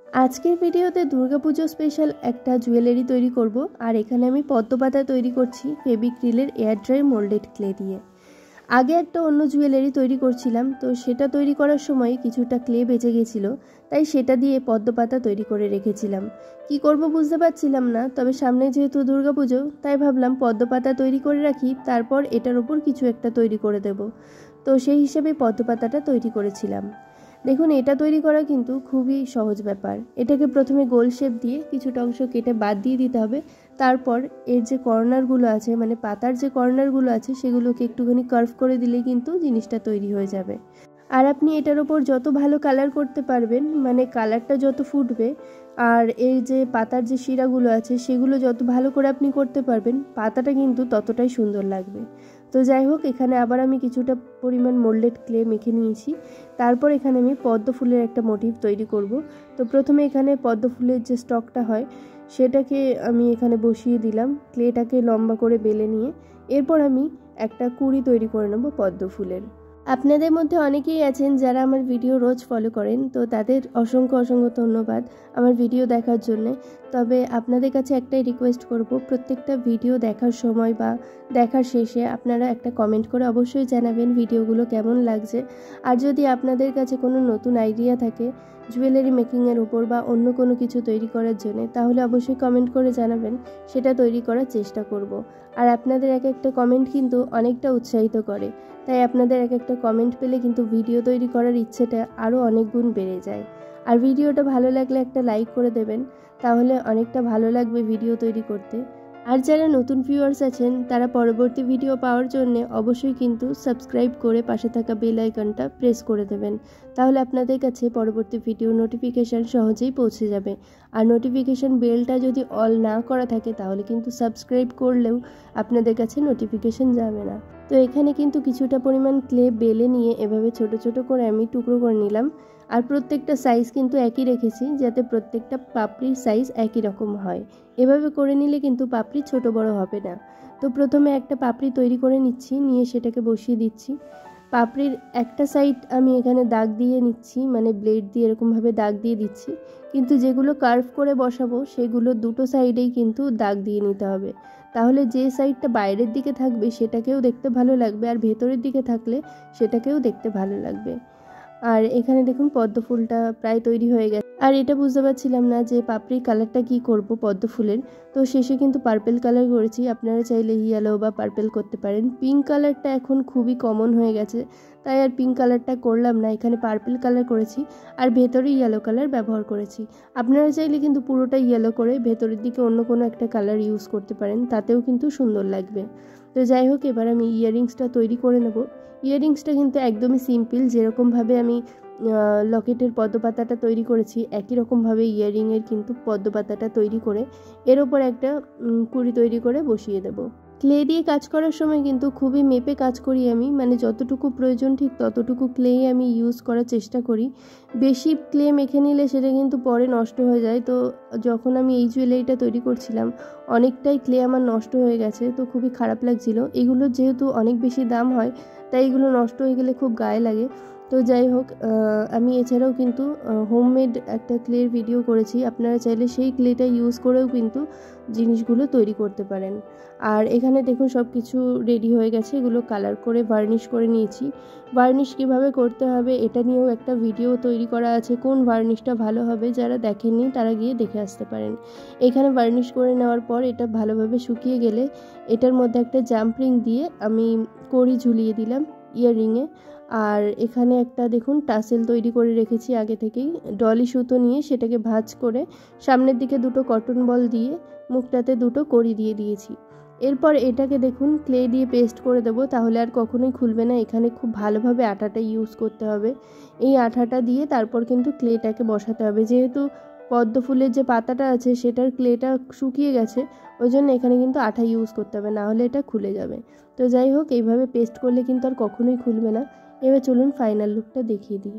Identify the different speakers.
Speaker 1: আজকের ভিডিওতে দুর্গাপুজো স্পেশাল একটা জুয়েলারি তৈরি করব। আর এখানে আমি পদ্মপাতা তৈরি করছি ফেভিক্রিলের এয়ার ড্রাই মোল্ডেড ক্লে দিয়ে। আগে একটা অন্য জুয়েলারি তৈরি করছিলাম, তো সেটা তৈরি করার সময় কিছুটা ক্লে বেঁচে গেছিলো, তাই সেটা দিয়ে পদ্মপাতা তৈরি করে রেখেছিলাম। কি করব বুঝতে পারছিলাম না, তবে সামনে যেহেতু দুর্গাপুজো তাই ভাবলাম পদ্মপাতা তৈরি করে রাখি, তারপর এটার ওপর কিছু একটা তৈরি করে দেব। তো সেই হিসেবে পদ্মপাতাটা তৈরি করেছিলাম। দেখুন, এটা তৈরি করা কিন্তু খুবই সহজ ব্যাপার। এটাকে প্রথমে গোল শেপ দিয়ে কিছুটা অংশ কেটে বাদ দিয়ে দিতে হবে। তারপর এর যে কর্নারগুলো আছে, মানে পাতার যে কর্নারগুলো আছে, সেগুলোকে একটুখানি কার্ভ করে দিলেই কিন্তু জিনিসটা তৈরি হয়ে যাবে। আর আপনি এটার ওপর যত ভালো কালার করতে পারবেন, মানে কালারটা যত ফুটবে আর এর যে পাতার যে শিরাগুলো আছে সেগুলো যত ভালো করে আপনি করতে পারবেন, পাতাটা কিন্তু ততটাই সুন্দর লাগবে। তো যাই হোক, এখানে আবার আমি কিছুটা পরিমাণ মোল্ডেড ক্লে মেখে নিয়েছি। তারপর এখানে আমি পদ্ম ফুলের একটা মোটিভ তৈরি করব। তো প্রথমে এখানে পদ্ম ফুলের যে স্টকটা হয় সেটাকে আমি এখানে বসিয়ে দিলাম, ক্লেটাকে লম্বা করে বেলে নিয়ে। এরপর আমি একটা কুঁড়ি তৈরি করে নেব পদ্ম ফুলের। আপনাদের মধ্যে অনেকেই আছেন যারা আমার ভিডিও রোজ ফলো করেন, তো তাদের অসংখ্য ধন্যবাদ আমার ভিডিও দেখার জন্যে। তবে আপনাদের কাছে একটাই রিকোয়েস্ট করব, প্রত্যেকটা ভিডিও দেখার সময় বা দেখার শেষে আপনারা একটা কমেন্ট করে অবশ্যই জানাবেন ভিডিওগুলো কেমন লাগছে। আর যদি আপনাদের কাছে কোনো নতুন আইডিয়া থাকে জুয়েলারি মেকিংয়ের উপর বা অন্য কোনো কিছু তৈরি করার জন্য, তাহলে অবশ্যই কমেন্ট করে জানাবেন, সেটা তৈরি করার চেষ্টা করব। আর আপনাদের এক একটা কমেন্ট কিন্তু অনেকটা উৎসাহিত করে, তাই আপনাদের এক একটা কমেন্ট পেলে কিন্তু ভিডিও তৈরি করার ইচ্ছেটা আরও অনেক গুণ বেড়ে যায়। আর ভিডিওটা ভালো লাগলে একটা লাইক করে দেবেন, তাহলে অনেকটা ভালো লাগবে ভিডিও তৈরি করতে। আর যারা নতুন ভিউয়ার্স আছেন তারা পরবর্তী ভিডিও পাওয়ার জন্য অবশ্যই কিন্তু সাবস্ক্রাইব করে পাশে থাকা বেল আইকনটা প্রেস করে দেবেন, তাহলে আপনাদের কাছে পরবর্তী ভিডিও নোটিফিকেশান সহজেই পৌঁছে যাবে। আর নোটিফিকেশান বেলটা যদি অল না করা থাকে তাহলে কিন্তু সাবস্ক্রাইব করলেও আপনাদের কাছে নোটিফিকেশান যাবে না। তো এখানে কিন্তু কিছুটা পরিমাণ ক্লে বেলে নিয়ে এভাবে ছোট ছোট করে আমি টুকরো করে নিলাম। আর প্রত্যেকটা সাইজ কিন্তু একই রেখেছি, যাতে প্রত্যেকটা পাপড়ির সাইজ একই রকম হয়। এভাবে করে নিলে কিন্তু পাপড়ি ছোট বড় হবে না। তো প্রথমে একটা পাপড়ি তৈরি করে নিচ্ছি, নিয়ে সেটাকে বসিয়ে দিচ্ছি। পাপড়ির একটা সাইড আমি এখানে দাগ দিয়ে নিচ্ছি, মানে ব্লেড দিয়ে এরকমভাবে দাগ দিয়ে দিচ্ছি। কিন্তু যেগুলো কার্ভ করে বসাবো সেগুলো দুটো সাইডেই কিন্তু দাগ দিয়ে নিতে হবে, তাহলে যে সাইডটা বাইরের দিকে থাকবে সেটাকেও দেখতে ভালো লাগবে, আর ভেতরের দিকে থাকলে সেটাকেও দেখতে ভালো লাগবে। আর এখানে দেখুন পদ্ম ফুলটা প্রায় তৈরি হয়ে গেছে। আর এটা বুঝতে পারছিলাম না যে পাপড়ির কালারটা কি করব পদ্ম ফুলের, তো শেষে কিন্তু পার্পেল কালার করেছি। আপনারা চাইলে ইয়েলো বা পার্পেল করতে পারেন। পিঙ্ক কালারটা এখন খুবই কমন হয়ে গেছে, তাই আর পিঙ্ক কালারটা করলাম না, এখানে পার্পেল কালার করেছি আর ভেতরে ইয়েলো কালার ব্যবহার করেছি। আপনারা চাইলে কিন্তু পুরোটা ইয়েলো করে ভেতরের দিকে অন্য কোনো একটা কালার ইউজ করতে পারেন, তাতেও কিন্তু সুন্দর লাগবে। তো যাই হোক, এবার আমি ইয়াররিংসটা তৈরি করে নেব। ইয়াররিংসটা কিন্তু একদমই সিম্পল, যেরকমভাবে আমি লকেটের পদ্মপাতাটা তৈরি করেছি একই রকমভাবে ইয়াররিংয়ের কিন্তু পদ্মপাতাটা তৈরি করে এর ওপর একটা কুঁড়ি তৈরি করে বসিয়ে দেব। ক্লে দিয়ে কাজ করার সময় কিন্তু খুবই মেপে কাজ করি আমি, মানে যতটুকু প্রয়োজন ঠিক ততটুকু ক্লেই আমি ইউজ করার চেষ্টা করি। বেশি ক্লে মেখে নিলে সেটা কিন্তু পরে নষ্ট হয়ে যায়। তো যখন আমি এই জুয়েলারিটা তৈরি করছিলাম অনেকটাই ক্লে আমার নষ্ট হয়ে গেছে, তো খুবই খারাপ লাগছিল। এগুলো যেহেতু অনেক বেশি দাম হয় তাই এগুলো নষ্ট হয়ে গেলে খুব গায়ে লাগে। তো যাই হোক, আমি এছাড়াও কিন্তু হোমমেড একটা ক্লের ভিডিও করেছি, আপনারা চাইলে সেই ক্লেটা ইউজ করেও কিন্তু জিনিসগুলো তৈরি করতে পারেন। আর এখানে দেখুন সব কিছু রেডি হয়ে গেছে, এগুলো কালার করে ভার্নিশ করে নিয়েছি। ভার্নিশ কীভাবে করতে হবে এটা নিয়েও একটা ভিডিও তৈরি করা আছে, কোন ভার্নিশটা ভালো হবে যারা দেখেননি তারা গিয়ে দেখে আসতে পারেন। এখানে ভার্নিশ করে নেওয়ার পর এটা ভালোভাবে শুকিয়ে গেলে এটার মধ্যে একটা জাম্প রিং দিয়ে আমি কড়ি ঝুলিয়ে দিলাম ইয়াররিংয়ে। আর এখানে একটা দেখুন টাসেল তৈরি করে রেখেছি আগে থেকেই, ডলি সুতো নিয়ে সেটাকে ভাঁজ করে সামনের দিকে দুটো কটন বল দিয়ে মুখটাতে দুটো কড়ি দিয়ে দিয়েছি। এরপর এটাকে দেখুন ক্লে দিয়ে পেস্ট করে দেবো, তাহলে আর কখনোই খুলবে না। এখানে খুব ভালোভাবে আঠাটা ইউজ করতে হবে। এই আঠাটা দিয়ে তারপর কিন্তু ক্লেটাকে বসাতে হবে। যেহেতু পদ্ম ফুলের যে পাতাটা আছে সেটার ক্লেটা শুকিয়ে গেছে, ওই জন্য এখানে কিন্তু আঠা ইউজ করতে হবে, না হলে এটা খুলে যাবে। তো যাই হোক, এইভাবে পেস্ট করলে কিন্তু আর কখনোই খুলবে না। এবার চলুন ফাইনাল লুকটা দেখিয়ে দিই।